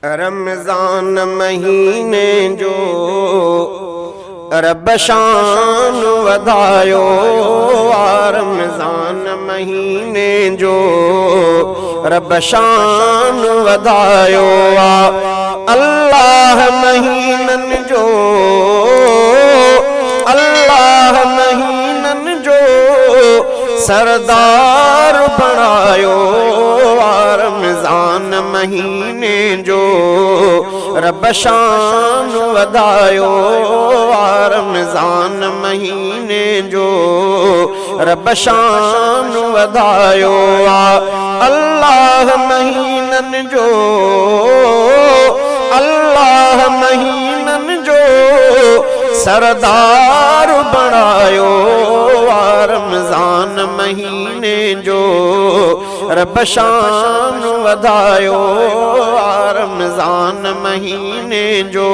रमज़ान महीने जो रब शान वधायो, रमज़ान महीने जो रब शान वधायो। अल्लाह महीनन जो, अल्लाह महीनन जो सरदार बणायो, रमज़ान महीने जो रब शान वधायो, रमज़ान महीने जो रब शान वधायो। अल्लाह महीनन जो, अल्लाह महीनन जो सरदार बणायो, रमज़ान महीने जो रब शान वधायो, रमज़ान महीने जो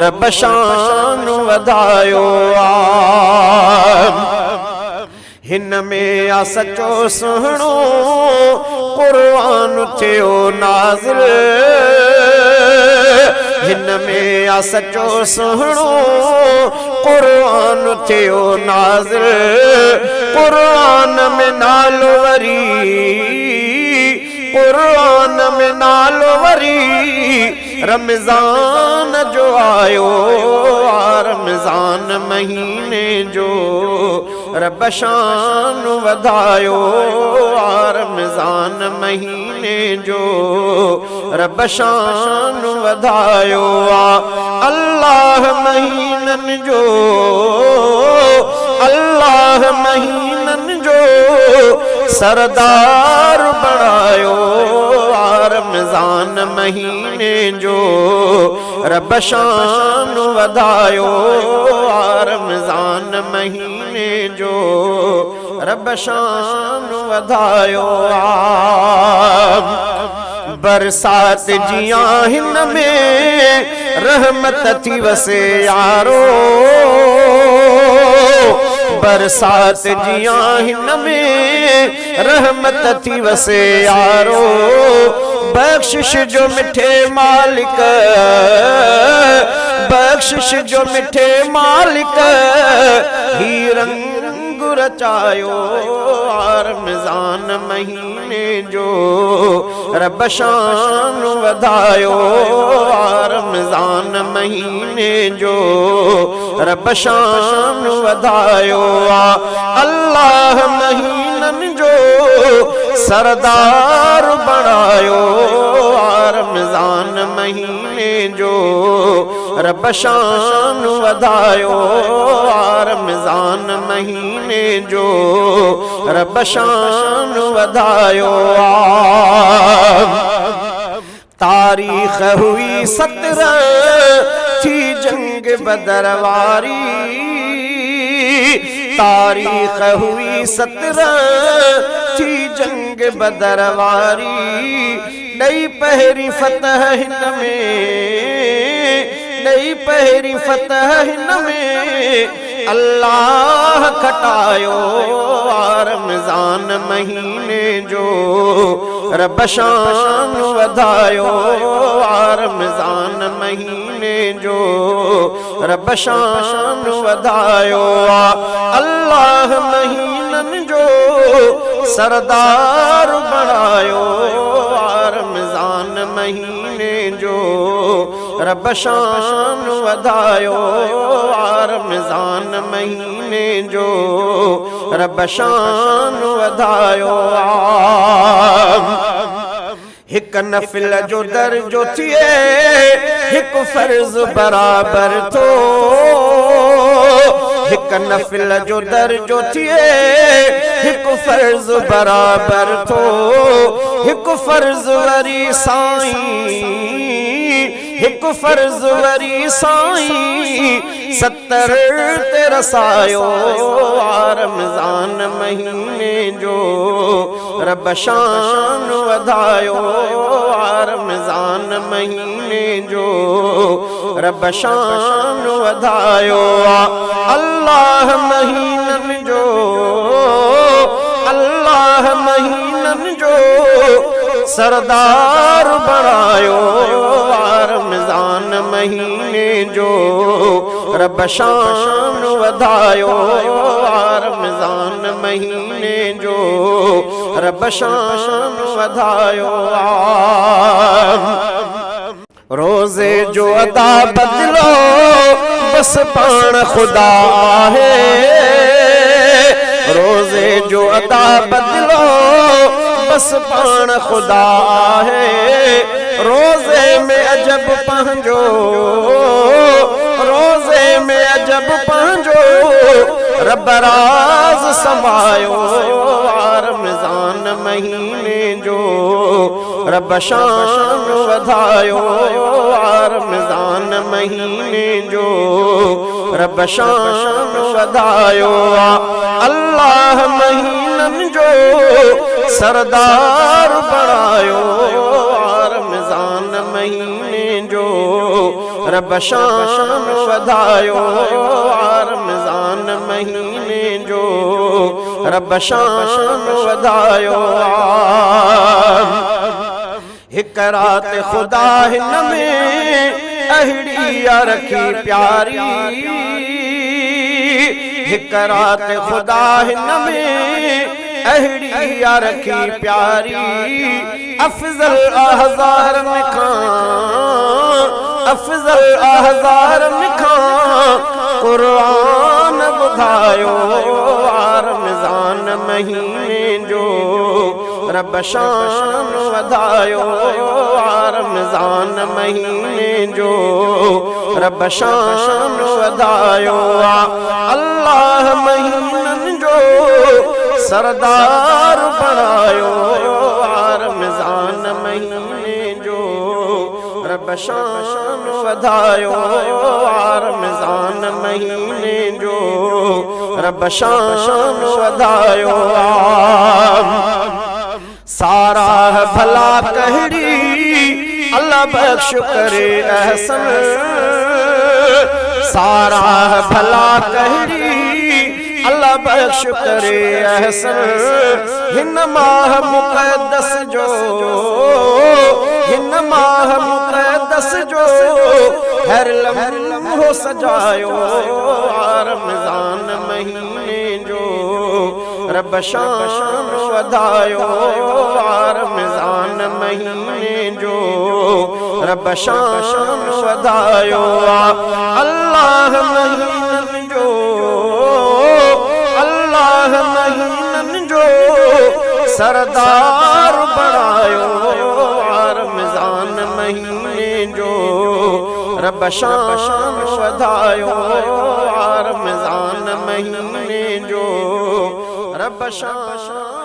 रब शान वधायो। हिन में आ सचो सुहिणो क़ुर्आन थियो नाज़िल, हिन में आ सचो सुहिणो क़ुर्आन थियो नाज़िल। क़ुर्आन में नालो वरी, क़ुर्आन में नालो वरी रमज़ान जो आयो, रमज़ान महीने जो रब शान वधायो, रमज़ान महीने जो रब शान वधायो। अल्लाह महीनन जो, अल्लाह महीनन जो सरदार बणायो, रमज़ान महीने जो रब शान वधायो, रमज़ान महीने जो रब शान वधायो। बरसात जियां हिन में रहमत थी वसे यारो, बरसात जियां हिन में रहमत थी वसे यारो। बख्शिश जो मिठे मालिक, बख्शिश जो मिठे मालिक ही रंग रचायो, रमज़ान महीने जो रब शान वधायो, रमज़ान महीने जो रब शान वधायो। अल्लाह महीनन जो सरदार बणायो, रमज़ान महीने जो रब शान वधायो, रमज़ान महीने जो रब शान वधायो। तारीख हुई 17 थी जंग बदर वारी, तारीख हुई 17 थी जंग बदर वारी। नई पहरी फतह हिन में, नई पहरी फतह हिन में अल्लाह खटायो, रमज़ान महीने जो रब शान वधायो, रमज़ान महीने जो रब शान वधायो। अल्लाह महीनन जो सरदार बणायो, रमज़ान महीने जो रब शान वधायो, रमज़ान महीने जो रब शान वधायो। हिक नफिल जो दर्जो थिए हिक फर्ज बराबर थो, हिक नफिल जो दर्जो थिए हिक फर्ज बराबर थो। हिक फर्ज वरी साईं, हिक फर्ज वरी साईं 70 ते रसायो, रमज़ान महीने जो रब शान वधायो, रमज़ान महीने जो रब शान वधायो। अल्लाह महीनन जो, अल्लाह महीनन जो सरदार बणायो जो रब शान वधायो रमज़ान महीने जो रब शान वधायो रोज़े जो अदा बदलो बस पाण खुदा है रोज़े जो अदा बदलो बस पाण खुदा है रोज़े में अजब पंहिंजो रोज़े में अजब पंहिंजो रब राज़ समायो रमज़ान महीने जो रब शान वधायो रमज़ान महीने जो रब शान वधायो अल्लाह महीनन जो सरदार बणायो रमज़ान महीने जो रब शान वधायो रमज़ान महीने जो रब शान वधायो हिक रात खुदा हिन में अहिड़ी रखी प्यारी हिक रात खुदा हिन में अहिड़ी रखी प्यारी अफजल अहज़ार खां कुरान ॿुधायो रमज़ान महीने जो रब शान वधायो रमज़ान महीने जो रब शान वधायो अल्लाह महीनन जो सरदार बणायो रमज़ान महीने जो रब शान वधायो रमज़ान महीने जो रब शान वधायो सारा भला कहड़ी अल्लाह बख्श करे एहसन सारा भला कहड़ी अल्लाह बख्श करे एहसन हिन माह मुक़द्दस जो हिन माह मुक़द्दस जो हर लम्हो सजायो रमज़ान महीने जो रब शान वधायो रमज़ान महीने जो रब शान वधायो अल्लाह महीनन जो अल्लाह महीनन जो सरदार बणायो रमज़ान महीने जो रब शान वधायो रमज़ान महीने जो रब शान